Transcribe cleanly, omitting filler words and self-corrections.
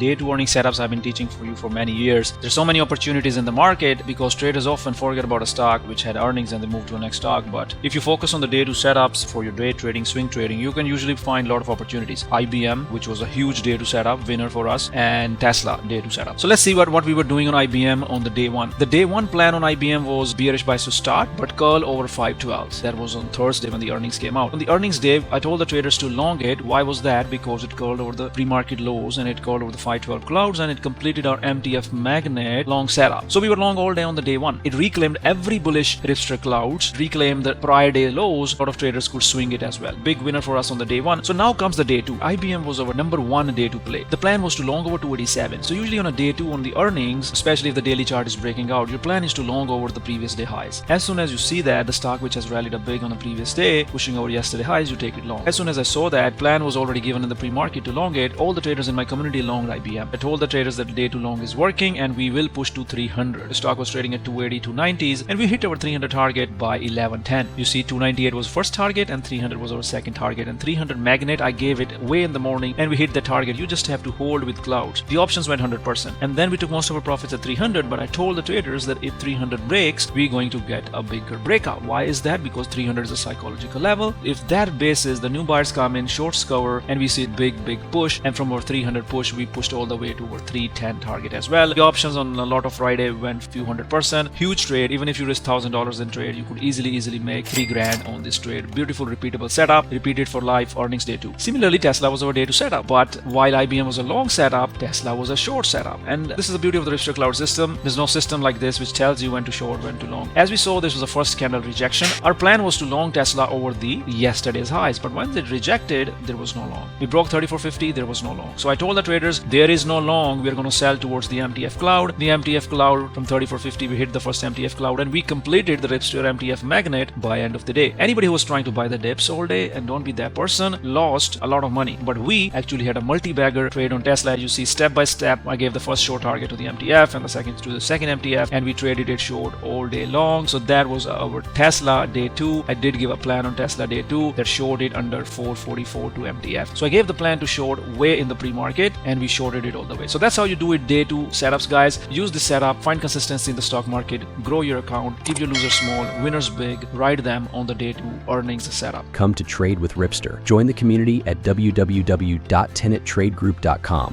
day 2 earning setups I've been teaching for you for many years. There's so many opportunities in the market because traders often forget about a stock which had earnings and they move to a next stock. But if you focus on the day 2 setups for your day trading, swing trading, you can usually find a lot of opportunities. IBM, which was a huge day 2 setup, winner for us, and Tesla day 2 setup. So let's see what we were doing on IBM on the day 1. The day 1 plan on IBM was bearish buys to start, but curl over 512. That was on Thursday when the earnings came out. On the earnings day, I told the traders to long it. Why was that? Because it curled over the pre-market lows and it curled over the 512 clouds and it completed our MTF magnet long setup. So we were long all day on the day 1. It reclaimed every bullish Ripster clouds, reclaimed the prior day lows. A lot of traders could swing it as well. Big winner for us on the day 1. So now comes the day 2. IBM was our number 1 day 2 play. The plan was to long over 287. So usually on a day 2 on the earnings, especially if the daily chart is breaking out, your plan is to long over the previous day highs. As soon as you see that the stock which has rallied up big on the previous day, pushing over yesterday highs, you take it long. As soon as I saw that plan was already given in the pre-market to long it, all the traders in my community longed IBM. I told the traders that day 2 long is working and we will push to 300. The stock was trading at 280, 290s, and we hit our 300 target by 11:10. You see, 298 was first target and 300 was our second target, and 300 magnet I gave it way in the morning and we hit the target. You just have to hold with clouds. The options went 100%, and then we took most of our profits at 300. But I told the traders that if 300 breaks, we're going to get a bigger breakout. Why is that? Because 300 is a psychological level. If that basis, the new buyers come in, shorts cover, and we see big push, and from our 300 push we pushed all the way to our 310 target as well. The options on a lot of Friday went few 100%. Huge trade. Even if you risk $1,000 in trade, you could easily make 3 grand on this trade. Beautiful repeatable setup, repeated for life, earnings day 2. Similarly, Tesla was our day 2 setup, but while IBM was a long setup, Tesla was a short setup. And this is the beauty of the Ripster cloud system. There's no system like this which tells you when to short, when to long. As we saw, this was the first candle rejection. Our plan was to long Tesla over the yesterday's highs, but when it rejected, there was no long. We broke 3450, there was no long. So I told the traders, there is no long. We're going to sell towards the MTF cloud. The MTF cloud from 3450, we hit the first MTF cloud and we completed the Ripster MTF magnet by end of the day. Anybody who was trying to buy the dips all day, and don't be that person, lost a lot of money. But we actually had a multi-bagger trade on Tesla. You see, step by step, I gave the first short target to the MTF and the second to the second MTF, and we traded it short all day long. So that was our Tesla day 2. I did give a plan on Tesla day 2 that shorted under 444 to MTF. So I gave the plan to short way in the pre-market and we shorted it all the way. So that's how you do it day 2 setups, guys. Use this setup, find consistency in the stock market, grow your account, keep your losers small, winners big, ride them on the day 2 earnings setup. Come to trade with Ripster. Join the community at www.tenettradegroup.com.